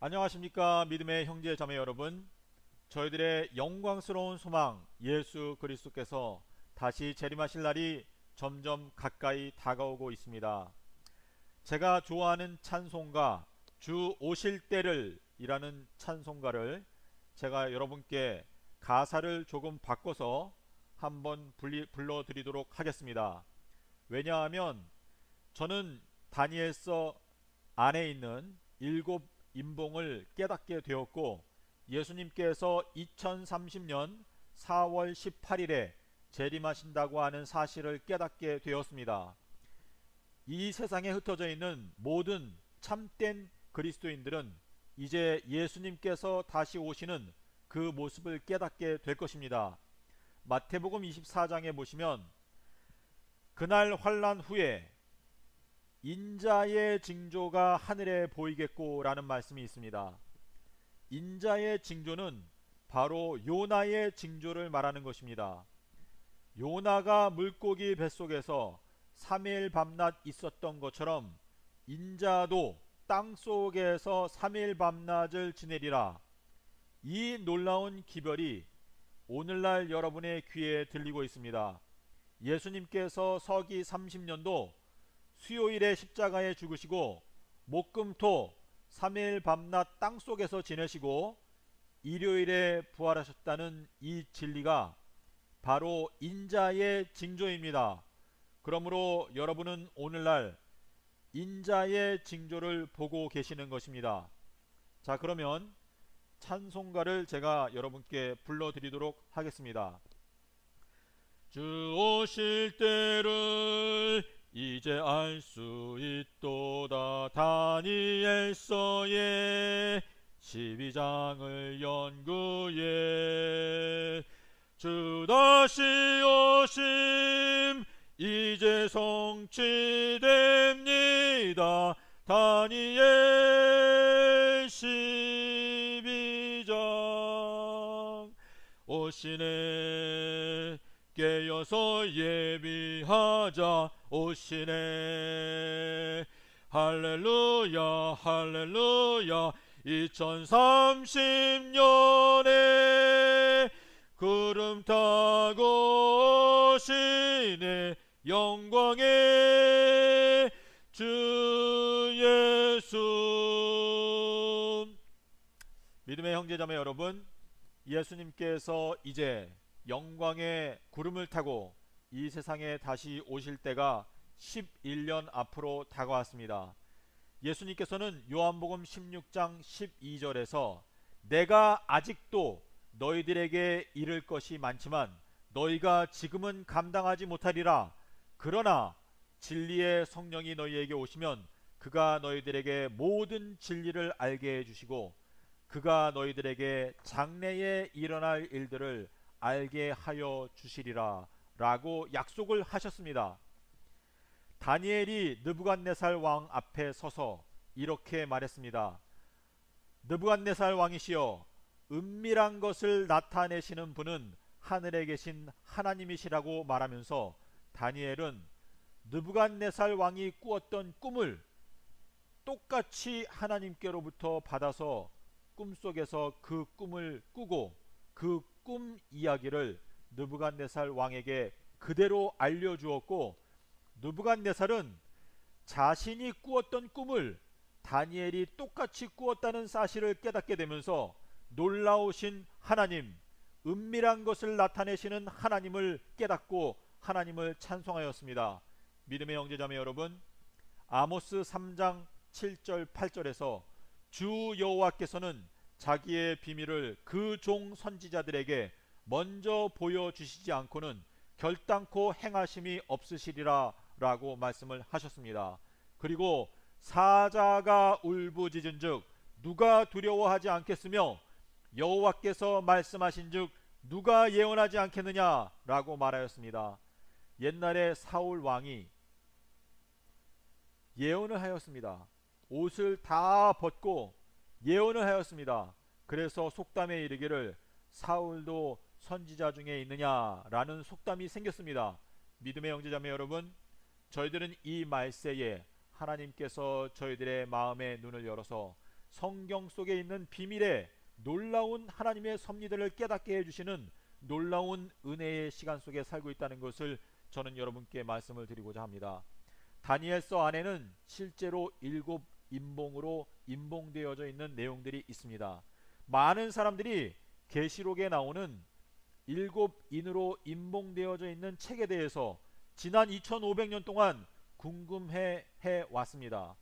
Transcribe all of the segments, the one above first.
안녕하십니까 믿음의 형제 자매 여러분. 저희들의 영광스러운 소망 예수 그리스도께서 다시 재림하실 날이 점점 가까이 다가오고 있습니다. 제가 좋아하는 찬송가 주 오실 때를 이라는 찬송가를 제가 여러분께 가사를 조금 바꿔서 한번 불러드리도록 하겠습니다. 왜냐하면 저는 다니엘서 안에 있는 일곱 인봉을 깨닫게 되었고, 예수님께서 2030년 4월 18일에 재림하신다고 하는 사실을 깨닫게 되었습니다. 이 세상에 흩어져 있는 모든 참된 그리스도인들은 이제 예수님께서 다시 오시는 그 모습을 깨닫게 될 것입니다. 마태복음 24장에 보시면 그날 환난 후에 인자의 징조가 하늘에 보이겠고 라는 말씀이 있습니다. 인자의 징조는 바로 요나의 징조를 말하는 것입니다. 요나가 물고기 뱃속에서 3일 밤낮 있었던 것처럼 인자도 땅속에서 3일 밤낮을 지내리라. 이 놀라운 기별이 오늘날 여러분의 귀에 들리고 있습니다. 예수님께서 서기 30년도 수요일에 십자가에 죽으시고 목금토 3일 밤낮 땅속에서 지내시고 일요일에 부활하셨다는 이 진리가 바로 인자의 징조입니다. 그러므로 여러분은 오늘날 인자의 징조를 보고 계시는 것입니다. 자, 그러면 찬송가를 제가 여러분께 불러드리도록 하겠습니다. 주 오실 때를 이제 알 수 있도다. 다니엘서의 12장을 연구해. 주 다시 오심 이제 성취됩니다. 다니엘 12장. 오시네 깨어서 예비하자. 오시네 할렐루야 할렐루야. 2030년에 구름 타고 오시네. 영광의 주 예수. 믿음의 형제자매 여러분, 예수님께서 이제 영광의 구름을 타고 이 세상에 다시 오실 때가 11년 앞으로 다가왔습니다. 예수님께서는 요한복음 16장 12절에서 내가 아직도 너희들에게 이를 것이 많지만 너희가 지금은 감당하지 못하리라. 그러나 진리의 성령이 너희에게 오시면 그가 너희들에게 모든 진리를 알게 해주시고 그가 너희들에게 장래에 일어날 일들을 알게 하여 주시리라 라고 약속을 하셨습니다. 다니엘이 느부갓네살 왕 앞에 서서 이렇게 말했습니다. 느부갓네살 왕이시여, 은밀한 것을 나타내시는 분은 하늘에 계신 하나님이시라고 말하면서 다니엘은 느부갓네살 왕이 꾸었던 꿈을 똑같이 하나님께로부터 받아서 꿈속에서 그 꿈을 꾸고 그 꿈 이야기를 느부갓네살 왕에게 그대로 알려주었고, 느부갓네살은 자신이 꾸었던 꿈을 다니엘이 똑같이 꾸었다는 사실을 깨닫게 되면서 놀라우신 하나님, 은밀한 것을 나타내시는 하나님을 깨닫고 하나님을 찬송하였습니다. 믿음의 형제자매 여러분, 아모스 3장 7절 8절에서 주 여호와께서는 자기의 비밀을 그 종 선지자들에게 먼저 보여주시지 않고는 결단코 행하심이 없으시리라 라고 말씀을 하셨습니다. 그리고 사자가 울부짖은즉 누가 두려워하지 않겠으며 여호와께서 말씀하신즉 누가 예언하지 않겠느냐 라고 말하였습니다. 옛날에 사울 왕이 예언을 하였습니다. 옷을 다 벗고 예언을 하였습니다. 그래서 속담에 이르기를 사울도 선지자 중에 있느냐라는 속담이 생겼습니다. 믿음의 형제자매 여러분, 저희들은 이 말세에 하나님께서 저희들의 마음의 눈을 열어서 성경 속에 있는 비밀의 놀라운 하나님의 섭리들을 깨닫게 해주시는 놀라운 은혜의 시간 속에 살고 있다는 것을 저는 여러분께 말씀을 드리고자 합니다. 다니엘서 안에는 실제로 7인봉으로 인봉되어져 있는 내용들이 있습니다. 많은 사람들이 계시록에 나오는 7인으로 인봉되어져 있는 책에 대해서 지난 2500년 동안 궁금해 왔습니다.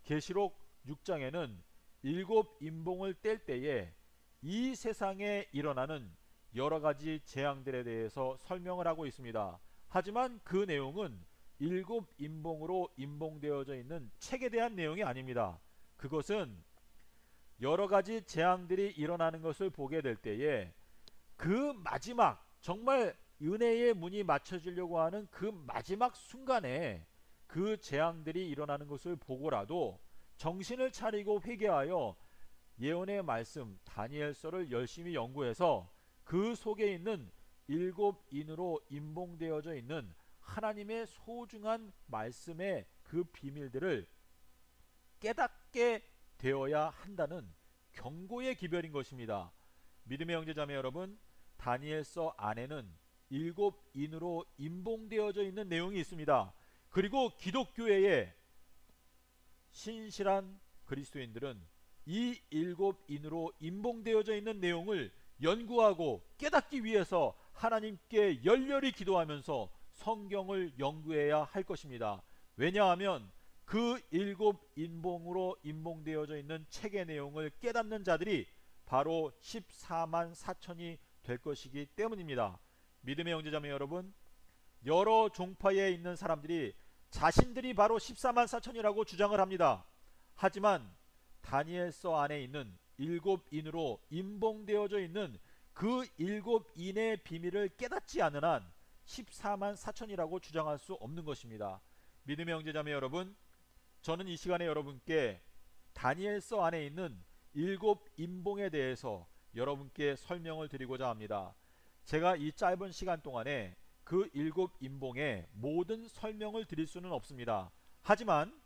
계시록 6장에는 7인봉을 뗄 때에 이 세상에 일어나는 여러가지 재앙들에 대해서 설명을 하고 있습니다. 하지만 그 내용은 7인봉으로 인봉되어져 있는 책에 대한 내용이 아닙니다. 그것은 여러가지 재앙들이 일어나는 것을 보게 될 때에 그 마지막 정말 은혜의 문이 맞춰지려고 하는 그 마지막 순간에 그 재앙들이 일어나는 것을 보고라도 정신을 차리고 회개하여 예언의 말씀 다니엘서를 열심히 연구해서 그 속에 있는 7인으로 인봉되어져 있는 하나님의 소중한 말씀의 그 비밀들을 깨닫게 되어야 한다는 경고의 기별인 것입니다. 믿음의 형제자매 여러분, 다니엘서 안에는 7인으로 인봉되어져 있는 내용이 있습니다. 그리고 기독교회의 신실한 그리스도인들은 이 7인으로 인봉되어져 있는 내용을 연구하고 깨닫기 위해서 하나님께 열렬히 기도하면서 성경을 연구해야 할 것입니다. 왜냐하면 그 7인봉으로 인봉되어져 있는 책의 내용을 깨닫는 자들이 바로 14만 4천이 될 것이기 때문입니다. 믿음의 형제자매 여러분, 여러 종파에 있는 사람들이 자신들이 바로 14만 4천이라고 주장을 합니다. 하지만 다니엘서 안에 있는 7인으로 인봉되어져 있는 그 7인의 비밀을 깨닫지 않는 한 14만 4천이라고 주장할 수 없는 것입니다. 믿음의 형제자매 여러분, 저는 이 시간에 여러분께 다니엘서 안에 있는 7인봉에 대해서 여러분께 설명을 드리고자 합니다. 제가 이 짧은 시간 동안에 그 7인봉의 모든 설명을 드릴 수는 없습니다. 하지만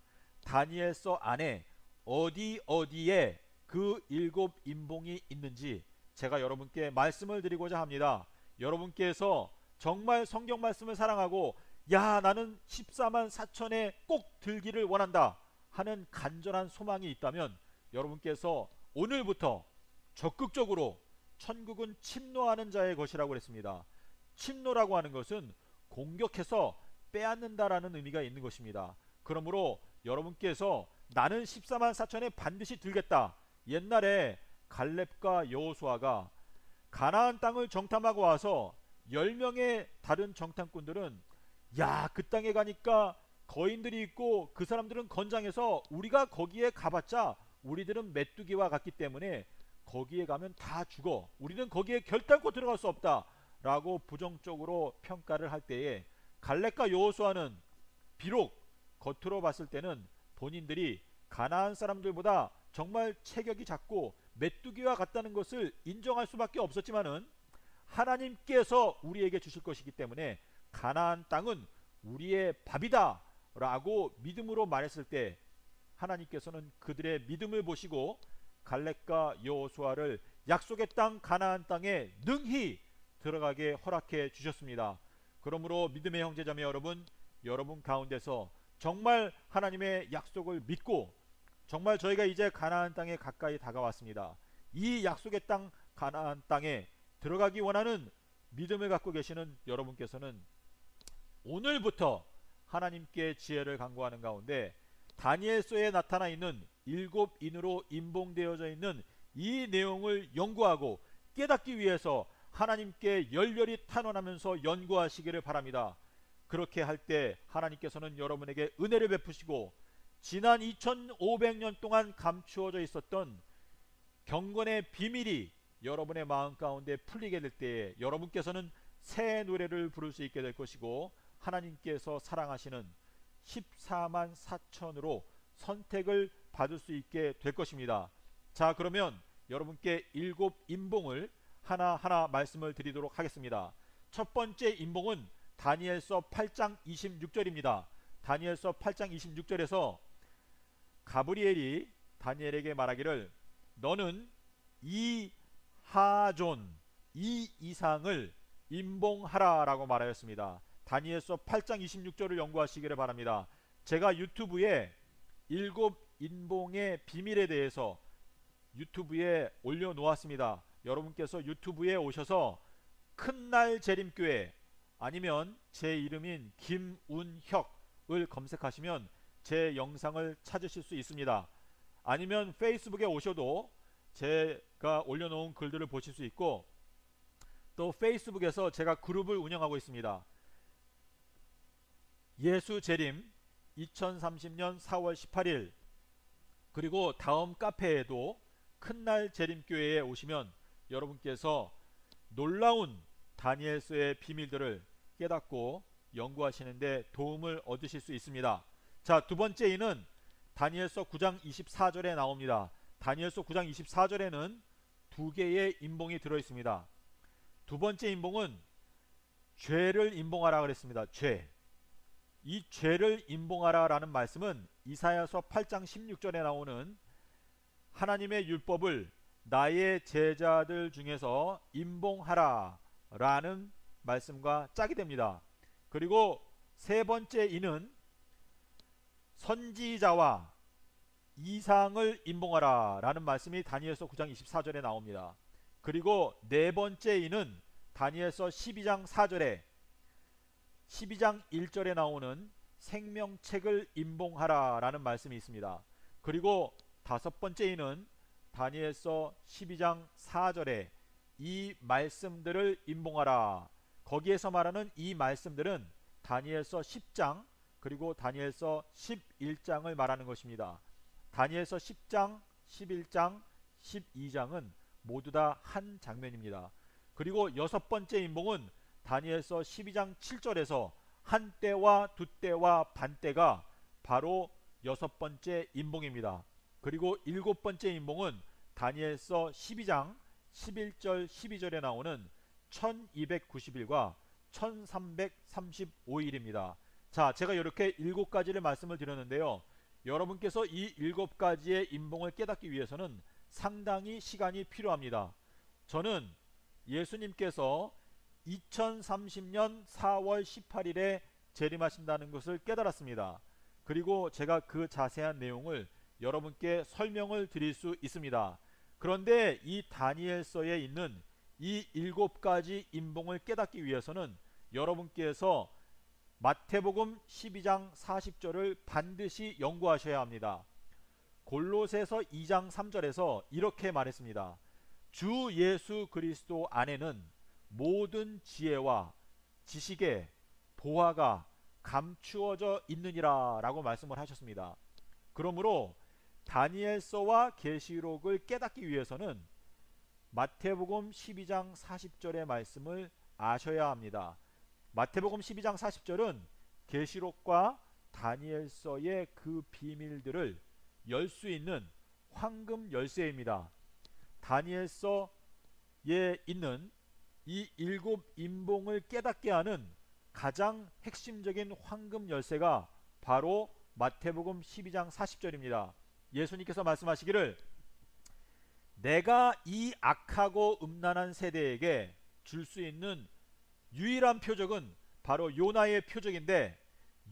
다니엘서 안에 어디에 그 7인봉이 있는지 제가 여러분께 말씀을 드리고자 합니다. 여러분께서 정말 성경 말씀을 사랑하고 야, 나는 14만 4천에 꼭 들기를 원한다 하는 간절한 소망이 있다면 여러분께서 오늘부터 적극적으로 천국은 침노하는 자의 것이라고 했습니다. 침노라고 하는 것은 공격해서 빼앗는다라는 의미가 있는 것입니다. 그러므로 여러분께서 나는 14만 4천에 반드시 들겠다. 옛날에 갈렙과 여호수아가 가나안 땅을 정탐하고 와서 10명의 다른 정탐꾼들은 야, 그 땅에 가니까 거인들이 있고 그 사람들은 건장해서 우리가 거기에 가봤자 우리들은 메뚜기와 같기 때문에 거기에 가면 다 죽어. 우리는 거기에 결단코 들어갈 수 없다 라고 부정적으로 평가를 할 때에 갈렙과 여호수아는 비록 겉으로 봤을 때는 본인들이 가나안 사람들보다 정말 체격이 작고 메뚜기와 같다는 것을 인정할 수밖에 없었지만은 하나님께서 우리에게 주실 것이기 때문에 가나안 땅은 우리의 밥이다 라고 믿음으로 말했을 때 하나님께서는 그들의 믿음을 보시고 갈렙과 여호수아를 약속의 땅 가나안 땅에 능히 들어가게 허락해 주셨습니다. 그러므로 믿음의 형제자매 여러분, 여러분 가운데서 정말 하나님의 약속을 믿고 정말 저희가 이제 가나안 땅에 가까이 다가왔습니다. 이 약속의 땅 가나안 땅에 들어가기 원하는 믿음을 갖고 계시는 여러분께서는 오늘부터 하나님께 지혜를 간구하는 가운데 다니엘서에 나타나 있는 7인으로 인봉되어져 있는 이 내용을 연구하고 깨닫기 위해서 하나님께 열렬히 탄원하면서 연구하시기를 바랍니다. 그렇게 할 때 하나님께서는 여러분에게 은혜를 베푸시고 지난 2500년 동안 감추어져 있었던 경건의 비밀이 여러분의 마음 가운데 풀리게 될 때에 여러분께서는 새 노래를 부를 수 있게 될 것이고 하나님께서 사랑하시는 14만 4천으로 선택을 받을 수 있게 될 것입니다. 자, 그러면 여러분께 7인봉을 하나하나 말씀을 드리도록 하겠습니다. 첫 번째 인봉은 다니엘서 8장 26절입니다. 다니엘서 8장 26절에서 가브리엘이 다니엘에게 말하기를 너는 이 하존 이 이상을 임봉하라 라고 말하였습니다. 다니엘서 8장 26절을 연구하시기를 바랍니다. 제가 유튜브에 일곱 인봉의 비밀에 대해서 유튜브에 올려놓았습니다. 여러분께서 유튜브에 오셔서 큰날 재림교회 아니면 제 이름인 김운혁을 검색하시면 제 영상을 찾으실 수 있습니다. 아니면 페이스북에 오셔도 제가 올려놓은 글들을 보실 수 있고, 또 페이스북에서 제가 그룹을 운영하고 있습니다. 예수 재림 2030년 4월 18일, 그리고 다음 카페에도 큰날 재림교회에 오시면 여러분께서 놀라운 다니엘서의 비밀들을 깨닫고 연구하시는데 도움을 얻으실 수 있습니다. 자, 두 번째 인은 다니엘서 9장 24절에 나옵니다. 다니엘서 9장 24절에는 두 개의 인봉이 들어있습니다. 두 번째 인봉은 죄를 인봉하라 그랬습니다. 죄. 이 죄를 인봉하라 라는 말씀은 이사야서 8장 16절에 나오는 하나님의 율법을 나의 제자들 중에서 인봉하라 라는 말씀과 짝이 됩니다. 그리고 세 번째 인은 선지자와 이상을 인봉하라 라는 말씀이 다니엘서 9장 24절에 나옵니다. 그리고 네 번째 인은 다니엘서 12장 4절에 12장 1절에 나오는 생명책을 인봉하라 라는 말씀이 있습니다. 그리고 다섯 번째 인은 다니엘서 12장 4절에 이 말씀들을 인봉하라, 거기에서 말하는 이 말씀들은 다니엘서 10장 그리고 다니엘서 11장을 말하는 것입니다. 다니엘서 10장, 11장, 12장은 모두 다 한 장면입니다. 그리고 여섯 번째 인봉은 다니엘서 12장 7절에서 한때와 두때와 반때가 바로 여섯 번째 인봉입니다. 그리고 일곱 번째 인봉은 다니엘서 12장 11절 12절에 나오는 1290일과 1335일입니다. 자, 제가 이렇게 일곱 가지를 말씀을 드렸는데요. 여러분께서 이 일곱 가지의 인봉을 깨닫기 위해서는 상당히 시간이 필요합니다. 저는 예수님께서 2030년 4월 18일에 재림하신다는 것을 깨달았습니다. 그리고 제가 그 자세한 내용을 여러분께 설명을 드릴 수 있습니다. 그런데 이 다니엘서에 있는 이 일곱 가지 인봉을 깨닫기 위해서는 여러분께서 마태복음 12장 40절을 반드시 연구하셔야 합니다. 골로새서 2장 3절에서 이렇게 말했습니다. 주 예수 그리스도 안에는 모든 지혜와 지식의 보화가 감추어져 있느니라 라고 말씀을 하셨습니다. 그러므로 다니엘서와 계시록을 깨닫기 위해서는 마태복음 12장 40절의 말씀을 아셔야 합니다. 마태복음 12장 40절은 계시록과 다니엘서의 그 비밀들을 열 수 있는 황금 열쇠입니다. 다니엘서에 있는 이 일곱 인봉을 깨닫게 하는 가장 핵심적인 황금 열쇠가 바로 마태복음 12장 40절입니다. 예수님께서 말씀하시기를 내가 이 악하고 음란한 세대에게 줄 수 있는 유일한 표적은 바로 요나의 표적인데,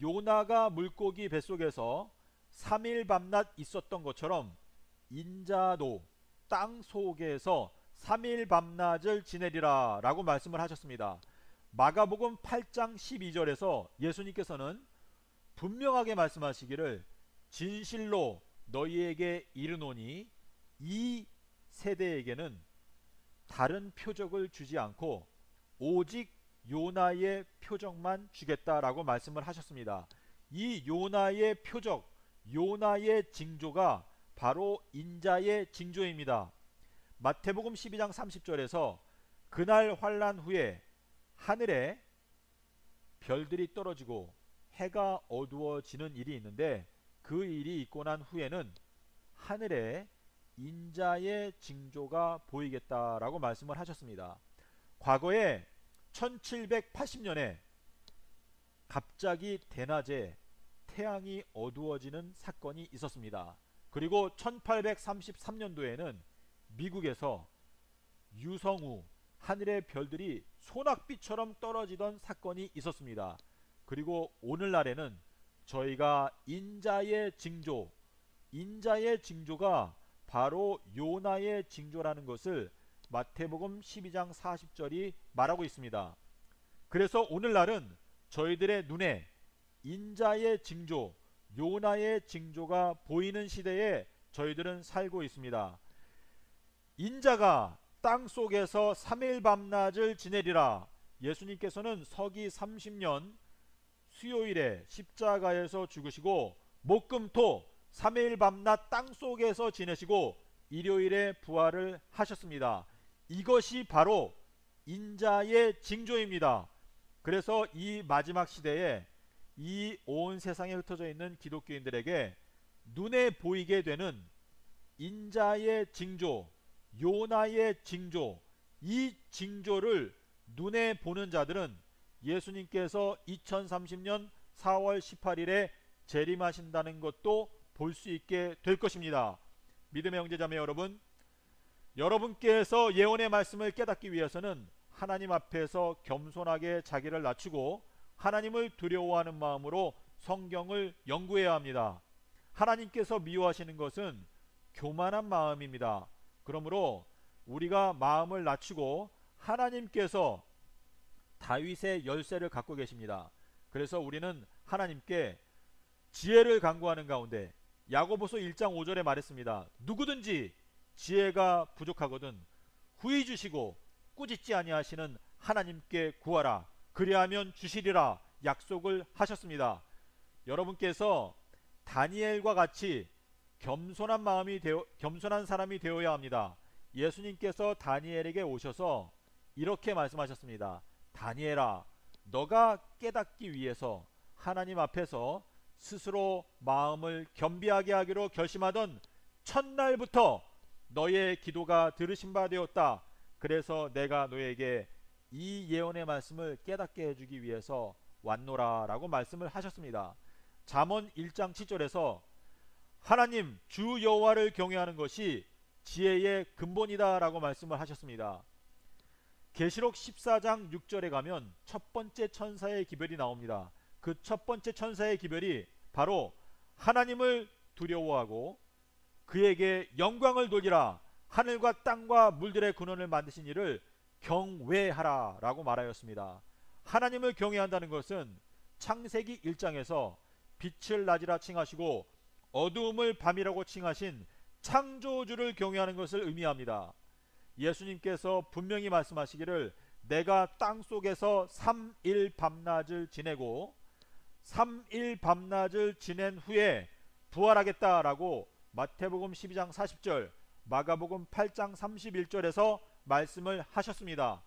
요나가 물고기 뱃속에서 3일 밤낮 있었던 것처럼 인자도 땅 속에서 3일 밤낮을 지내리라 라고 말씀을 하셨습니다. 마가복음 8장 12절에서 예수님께서는 분명하게 말씀하시기를 진실로 너희에게 이르노니 이 세대에게는 다른 표적을 주지 않고 오직 요나의 표적만 주겠다라고 말씀을 하셨습니다. 이 요나의 표적, 요나의 징조가 바로 인자의 징조입니다. 마태복음 12장 30절에서 그날 환난 후에 하늘에 별들이 떨어지고 해가 어두워지는 일이 있는데, 그 일이 있고 난 후에는 하늘에 인자의 징조가 보이겠다라고 말씀을 하셨습니다. 과거에 1780년에 갑자기 대낮에 태양이 어두워지는 사건이 있었습니다. 그리고 1833년도에는 미국에서 유성우 하늘의 별들이 소낙비처럼 떨어지던 사건이 있었습니다. 그리고 오늘날에는 저희가 인자의 징조가 바로 요나의 징조라는 것을 마태복음 12장 40절이 말하고 있습니다. 그래서 오늘날은 저희들의 눈에 인자의 징조, 요나의 징조가 보이는 시대에 저희들은 살고 있습니다. 인자가 땅 속에서 3일 밤낮을 지내리라. 예수님께서는 서기 30년 수요일에 십자가에서 죽으시고 목금토 3일 밤낮 땅 속에서 지내시고 일요일에 부활을 하셨습니다. 이것이 바로 인자의 징조입니다. 그래서 이 마지막 시대에 이 온 세상에 흩어져 있는 기독교인들에게 눈에 보이게 되는 인자의 징조, 요나의 징조, 이 징조를 눈에 보는 자들은 예수님께서 2030년 4월 18일에 재림하신다는 것도 볼 수 있게 될 것입니다. 믿음의 형제자매 여러분, 여러분께서 예언의 말씀을 깨닫기 위해서는 하나님 앞에서 겸손하게 자기를 낮추고 하나님을 두려워하는 마음으로 성경을 연구해야 합니다. 하나님께서 미워하시는 것은 교만한 마음입니다. 그러므로 우리가 마음을 낮추고, 하나님께서 다윗의 열쇠를 갖고 계십니다. 그래서 우리는 하나님께 지혜를 간구하는 가운데 야고보서 1장 5절에 말했습니다. 누구든지 지혜가 부족하거든 후히 주시고 꾸짖지 아니하시는 하나님께 구하라. 그리하면 주시리라 약속을 하셨습니다. 여러분께서 다니엘과 같이 겸손한 사람이 되어야 합니다. 예수님께서 다니엘에게 오셔서 이렇게 말씀하셨습니다. 다니엘아, 너가 깨닫기 위해서 하나님 앞에서 스스로 마음을 겸비하게 하기로 결심하던 첫날부터 너의 기도가 들으신 바 되었다. 그래서 내가 너에게 이 예언의 말씀을 깨닫게 해주기 위해서 왔노라 라고 말씀을 하셨습니다. 잠언 1장 7절에서 하나님 주 여호와를 경외하는 것이 지혜의 근본이다 라고 말씀을 하셨습니다. 계시록 14장 6절에 가면 첫 번째 천사의 기별이 나옵니다. 그 첫 번째 천사의 기별이 바로 하나님을 두려워하고 그에게 영광을 돌리라, 하늘과 땅과 물들의 근원을 만드신 이를 경외하라 라고 말하였습니다. 하나님을 경외한다는 것은 창세기 1장에서 빛을 낮이라 칭하시고 어두움을 밤이라고 칭하신 창조주를 경외하는 것을 의미합니다. 예수님께서 분명히 말씀하시기를 내가 땅속에서 3일 밤낮을 지내고 3일 밤낮을 지낸 후에 부활하겠다라고 마태복음 12장 40절, 마가복음 8장 31절에서 말씀을 하셨습니다.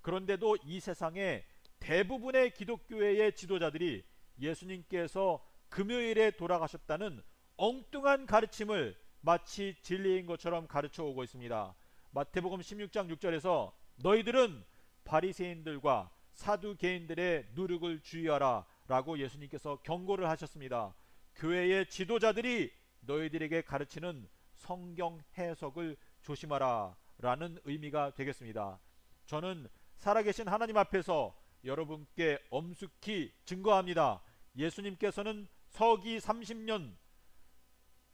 그런데도 이 세상에 대부분의 기독교회의 지도자들이 예수님께서 금요일에 돌아가셨다는 엉뚱한 가르침을 마치 진리인 것처럼 가르쳐 오고 있습니다. 마태복음 16장 6절에서 너희들은 바리새인들과 사두개인들의 누룩을 주의하라 라고 예수님께서 경고를 하셨습니다. 교회의 지도자들이 너희들에게 가르치는 성경 해석을 조심하라 라는 의미가 되겠습니다. 저는 살아계신 하나님 앞에서 여러분께 엄숙히 증거합니다. 예수님께서는 서기 30년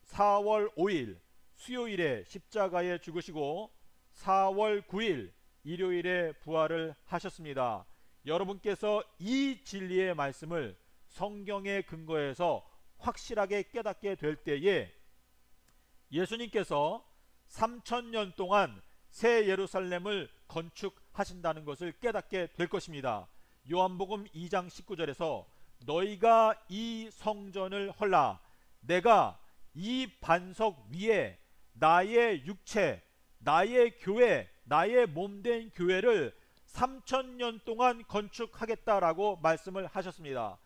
4월 5일 수요일에 십자가에 죽으시고 4월 9일 일요일에 부활을 하셨습니다. 여러분께서 이 진리의 말씀을 성경에 근거해서 확실하게 깨닫게 될 때에 예수님께서 3000년 동안 새 예루살렘을 건축하신다는 것을 깨닫게 될 것입니다. 요한복음 2장 19절에서 너희가 이 성전을 헐라, 내가 이 반석 위에 나의 육체, 나의 교회, 나의 몸된 교회를 3000년 동안 건축하겠다라고 말씀을 하셨습니다.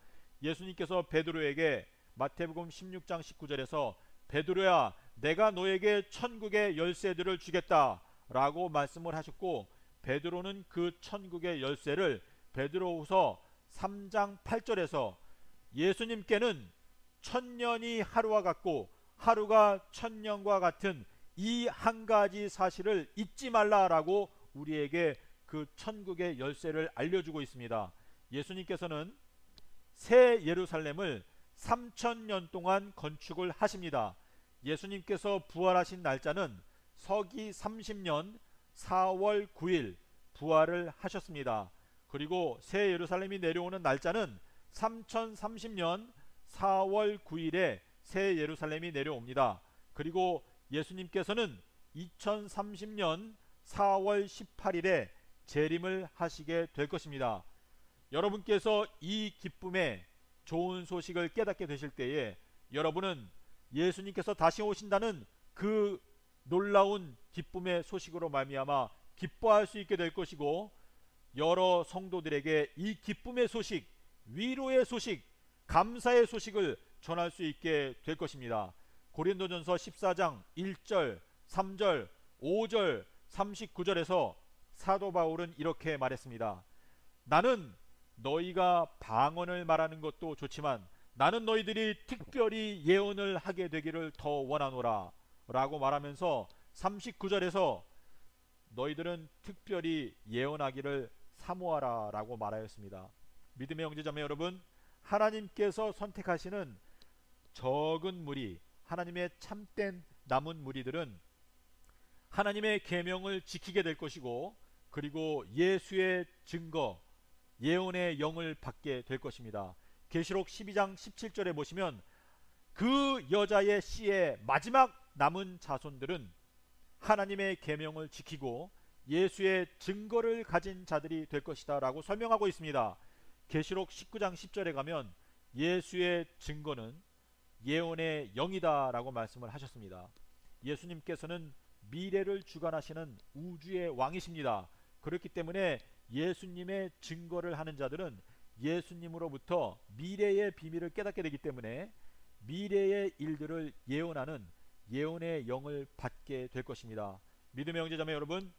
예수님께서 베드로에게 마태복음 16장 19절에서 베드로야, 내가 너에게 천국의 열쇠들을 주겠다 라고 말씀을 하셨고, 베드로는 그 천국의 열쇠를 베드로후서 3장 8절에서 예수님께는 천년이 하루와 같고 하루가 천년과 같은 이 한 가지 사실을 잊지 말라라고 우리에게 그 천국의 열쇠를 알려주고 있습니다. 예수님께서는 새 예루살렘을 3000년 동안 건축을 하십니다. 예수님께서 부활하신 날짜는 서기 30년 4월 9일 부활을 하셨습니다. 그리고 새 예루살렘이 내려오는 날짜는 3030년 4월 9일에 새 예루살렘이 내려옵니다. 그리고 예수님께서는 2030년 4월 18일에 재림을 하시게 될 것입니다. 여러분께서 이 기쁨의 좋은 소식을 깨닫게 되실 때에 여러분은 예수님께서 다시 오신다는 그 놀라운 기쁨의 소식으로 말미암아 기뻐할 수 있게 될 것이고, 여러 성도들에게 이 기쁨의 소식, 위로의 소식, 감사의 소식을 전할 수 있게 될 것입니다. 고린도전서 14장 1절, 3절, 5절, 39절에서 사도 바울은 이렇게 말했습니다. 나는 너희가 방언을 말하는 것도 좋지만 나는 너희들이 특별히 예언을 하게 되기를 더 원하노라 라고 말하면서 39절에서 너희들은 특별히 예언하기를 사모하라 라고 말하였습니다. 믿음의 형제자매 여러분, 하나님께서 선택하시는 적은 무리, 하나님의 참된 남은 무리들은 하나님의 계명을 지키게 될 것이고, 그리고 예수의 증거, 예언의 영을 받게 될 것입니다. 계시록 12장 17절에 보시면 그 여자의 씨의 마지막 남은 자손들은 하나님의 계명을 지키고 예수의 증거를 가진 자들이 될 것이다 라고 설명하고 있습니다. 계시록 19장 10절에 가면 예수의 증거는 예언의 영이다 라고 말씀을 하셨습니다. 예수님께서는 미래를 주관하시는 우주의 왕이십니다. 그렇기 때문에 예수님의 증거를 하는 자들은 예수님으로부터 미래의 비밀을 깨닫게 되기 때문에 미래의 일들을 예언하는 예언의 영을 받게 될 것입니다. 믿음의 형제자매 여러분,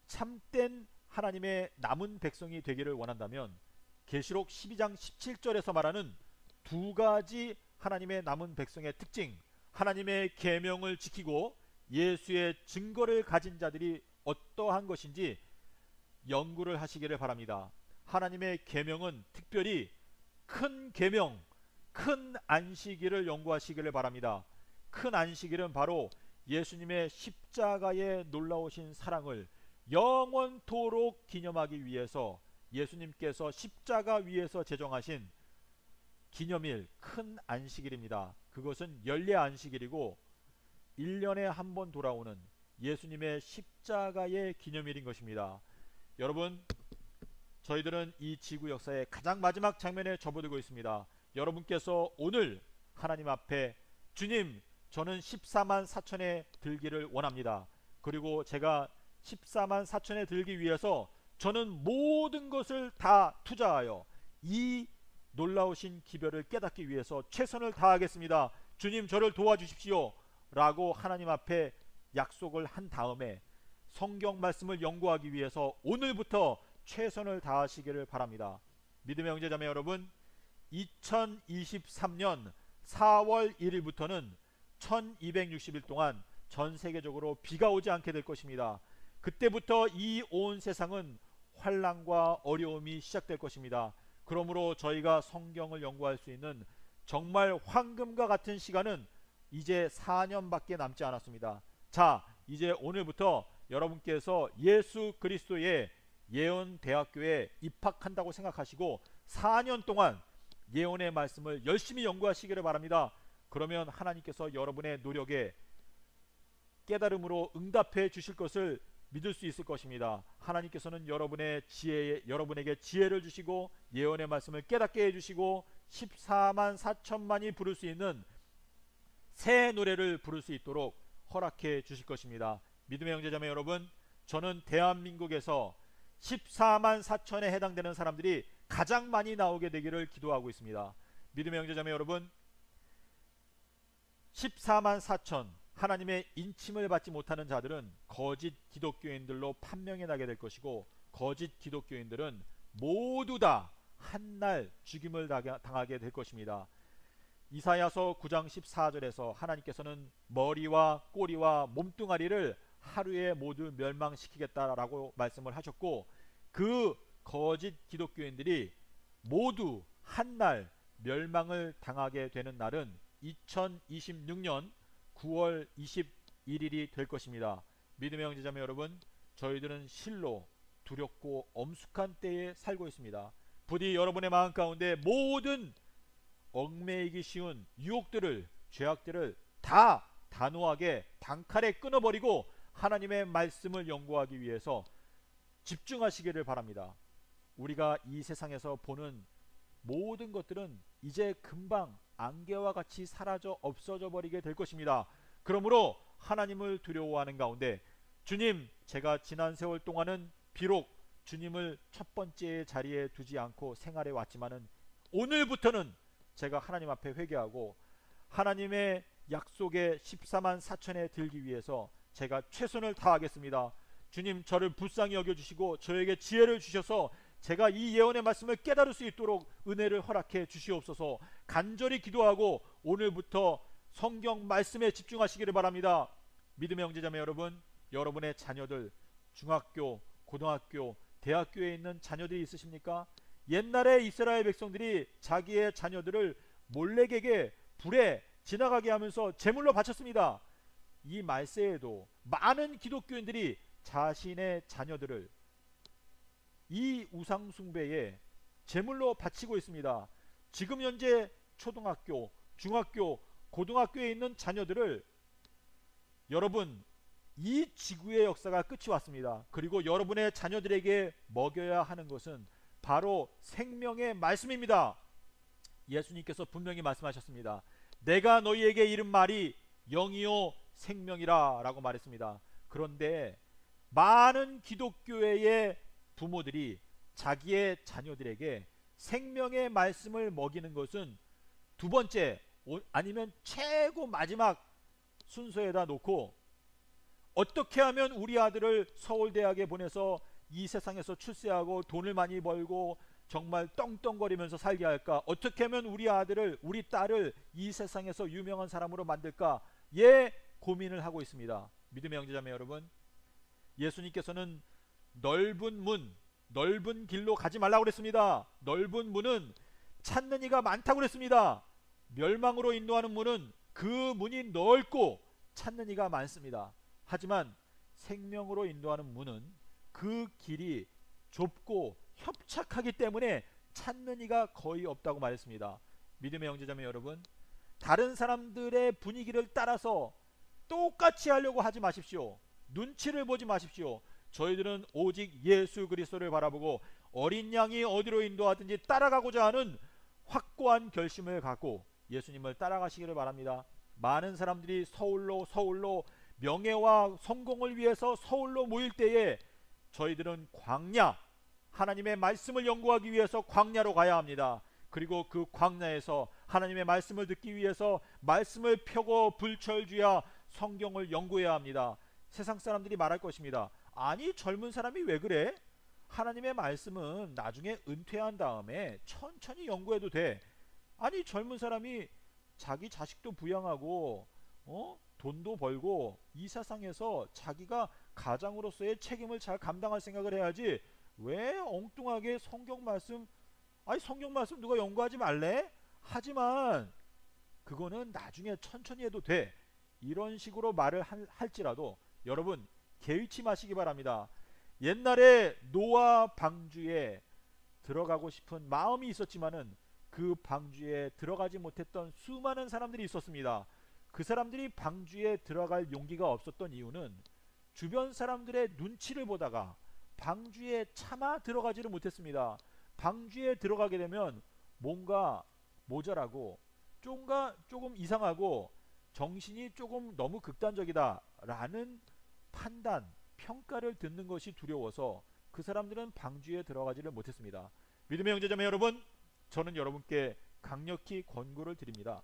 참된 하나님의 남은 백성이 되기를 원한다면 계시록 12장 17절에서 말하는 두 가지 하나님의 남은 백성의 특징, 하나님의 계명을 지키고 예수의 증거를 가진 자들이 어떠한 것인지 연구를 하시기를 바랍니다. 하나님의 계명은 특별히 큰 계명, 큰 안식일을 연구하시기를 바랍니다. 큰 안식일은 바로 예수님의 십자가의 놀라우신 사랑을 영원토록 기념하기 위해서 예수님께서 십자가 위에서 제정하신 기념일, 큰 안식일입니다. 그것은 연례 안식일이고 1년에 한 번 돌아오는 예수님의 십자가의 기념일인 것입니다. 여러분, 저희들은 이 지구 역사의 가장 마지막 장면에 접어들고 있습니다. 여러분께서 오늘 하나님 앞에 주님, 저는 14만 4천에 들기를 원합니다. 그리고 제가 14만 4천에 들기 위해서 저는 모든 것을 다 투자하여 이 놀라우신 기별을 깨닫기 위해서 최선을 다하겠습니다. 주님, 저를 도와주십시오 라고 하나님 앞에 약속을 한 다음에 성경 말씀을 연구하기 위해서 오늘부터 최선을 다하시기를 바랍니다. 믿음의 형제자매 여러분, 2023년 4월 1일부터는 1260일 동안 전 세계적으로 비가 오지 않게 될 것입니다. 그때부터 이 온 세상은 환난과 어려움이 시작될 것입니다. 그러므로 저희가 성경을 연구할 수 있는 정말 황금과 같은 시간은 이제 4년밖에 남지 않았습니다. 자, 이제 오늘부터 여러분께서 예수 그리스도의 예언대학교에 입학한다고 생각하시고 4년 동안 예언의 말씀을 열심히 연구하시기를 바랍니다. 그러면 하나님께서 여러분의 노력에 깨달음으로 응답해 주실 것을 믿을 수 있을 것입니다. 하나님께서는 여러분에게 지혜를 주시고 예언의 말씀을 깨닫게 해주시고 14만 4천만이 부를 수 있는 새 노래를 부를 수 있도록 허락해 주실 것입니다. 믿음의 형제자매 여러분, 저는 대한민국에서 14만 4천에 해당되는 사람들이 가장 많이 나오게 되기를 기도하고 있습니다. 믿음의 형제자매 여러분, 14만 4천 하나님의 인침을 받지 못하는 자들은 거짓 기독교인들로 판명해 나게 될 것이고, 거짓 기독교인들은 모두 다 한날 죽임을 당하게 될 것입니다. 이사야서 9장 14절에서 하나님께서는 머리와 꼬리와 몸뚱아리를 하루에 모두 멸망시키겠다라고 말씀을 하셨고, 그 거짓 기독교인들이 모두 한날 멸망을 당하게 되는 날은 2026년 9월 21일이 될 것입니다. 믿음의 형제자매 여러분, 저희들은 실로 두렵고 엄숙한 때에 살고 있습니다. 부디 여러분의 마음 가운데 모든 얽매이기 쉬운 유혹들을, 죄악들을 다 단호하게 단칼에 끊어버리고 하나님의 말씀을 연구하기 위해서 집중하시기를 바랍니다. 우리가 이 세상에서 보는 모든 것들은 이제 금방 안개와 같이 사라져 없어져 버리게 될 것입니다. 그러므로 하나님을 두려워하는 가운데, 주님, 제가 지난 세월 동안은 비록 주님을 첫 번째 자리에 두지 않고 생활해 왔지만은 오늘부터는 제가 하나님 앞에 회개하고 하나님의 약속의 14만 4천에 들기 위해서 제가 최선을 다하겠습니다. 주님, 저를 불쌍히 여겨주시고 저에게 지혜를 주셔서 제가 이 예언의 말씀을 깨달을 수 있도록 은혜를 허락해 주시옵소서. 간절히 기도하고 오늘부터 성경 말씀에 집중하시기를 바랍니다. 믿음의 형제자매 여러분, 여러분의 자녀들 중학교, 고등학교, 대학교에 있는 자녀들이 있으십니까? 옛날에 이스라엘 백성들이 자기의 자녀들을 몰렉에게 불에 지나가게 하면서 제물로 바쳤습니다. 이 말세에도 많은 기독교인들이 자신의 자녀들을 이 우상 숭배에 제물로 바치고 있습니다. 지금 현재 초등학교, 중학교, 고등학교에 있는 자녀들을, 여러분, 이 지구의 역사가 끝이 왔습니다. 그리고 여러분의 자녀들에게 먹여야 하는 것은 바로 생명의 말씀입니다. 예수님께서 분명히 말씀하셨습니다. 내가 너희에게 이른 말이 영이요 생명이라 라고 말했습니다. 그런데 많은 기독교회의 부모들이 자기의 자녀들에게 생명의 말씀을 먹이는 것은 두 번째 아니면 최고 마지막 순서에다 놓고, 어떻게 하면 우리 아들을 서울대학에 보내서 이 세상에서 출세하고 돈을 많이 벌고 정말 떵떵거리면서 살게 할까, 어떻게 하면 우리 아들을, 우리 딸을 이 세상에서 유명한 사람으로 만들까, 예, 고민을 하고 있습니다. 믿음의 형제자매 여러분, 예수님께서는 넓은 문, 넓은 길로 가지 말라고 그랬습니다. 넓은 문은 찾는 이가 많다고 그랬습니다. 멸망으로 인도하는 문은 그 문이 넓고 찾는 이가 많습니다. 하지만 생명으로 인도하는 문은 그 길이 좁고 협착하기 때문에 찾는 이가 거의 없다고 말했습니다. 믿음의 형제자매 여러분, 다른 사람들의 분위기를 따라서 똑같이 하려고 하지 마십시오. 눈치를 보지 마십시오. 저희들은 오직 예수 그리스도를 바라보고 어린 양이 어디로 인도하든지 따라가고자 하는 확고한 결심을 갖고 예수님을 따라가시기를 바랍니다. 많은 사람들이 서울로 명예와 성공을 위해서 서울로 모일 때에 저희들은 광야, 하나님의 말씀을 연구하기 위해서 광야로 가야 합니다. 그리고 그 광야에서 하나님의 말씀을 듣기 위해서 말씀을 펴고 불철주야 성경을 연구해야 합니다. 세상 사람들이 말할 것입니다. 아니, 젊은 사람이 왜 그래? 하나님의 말씀은 나중에 은퇴한 다음에 천천히 연구해도 돼. 아니, 젊은 사람이 자기 자식도 부양하고 돈도 벌고 이 세상에서 자기가 가장으로서의 책임을 잘 감당할 생각을 해야지, 왜 엉뚱하게 성경 말씀, 아니 성경 말씀 누가 연구하지 말래? 하지만 그거는 나중에 천천히 해도 돼. 이런 식으로 말을 할지라도 여러분 개의치 마시기 바랍니다. 옛날에 노아 방주에 들어가고 싶은 마음이 있었지만은 그 방주에 들어가지 못했던 수많은 사람들이 있었습니다. 그 사람들이 방주에 들어갈 용기가 없었던 이유는 주변 사람들의 눈치를 보다가 방주에 차마 들어가지를 못했습니다. 방주에 들어가게 되면 뭔가 모자라고 조금 이상하고 정신이 조금 너무 극단적이다 라는 판단, 평가를 듣는 것이 두려워서 그 사람들은 방주에 들어가지를 못했습니다. 믿음의 형제자매 여러분, 저는 여러분께 강력히 권고를 드립니다.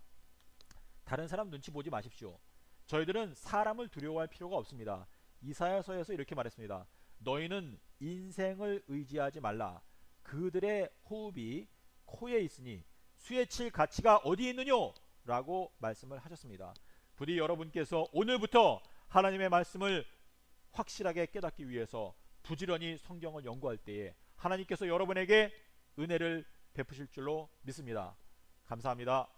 다른 사람 눈치 보지 마십시오. 저희들은 사람을 두려워할 필요가 없습니다. 이사야서에서 이렇게 말했습니다. 너희는 인생을 의지하지 말라. 그들의 호흡이 코에 있으니 수에 칠 가치가 어디 있느뇨? 라고 말씀을 하셨습니다. 부디 여러분께서 오늘부터 하나님의 말씀을 확실하게 깨닫기 위해서 부지런히 성경을 연구할 때에 하나님께서 여러분에게 은혜를 베푸실 줄로 믿습니다. 감사합니다.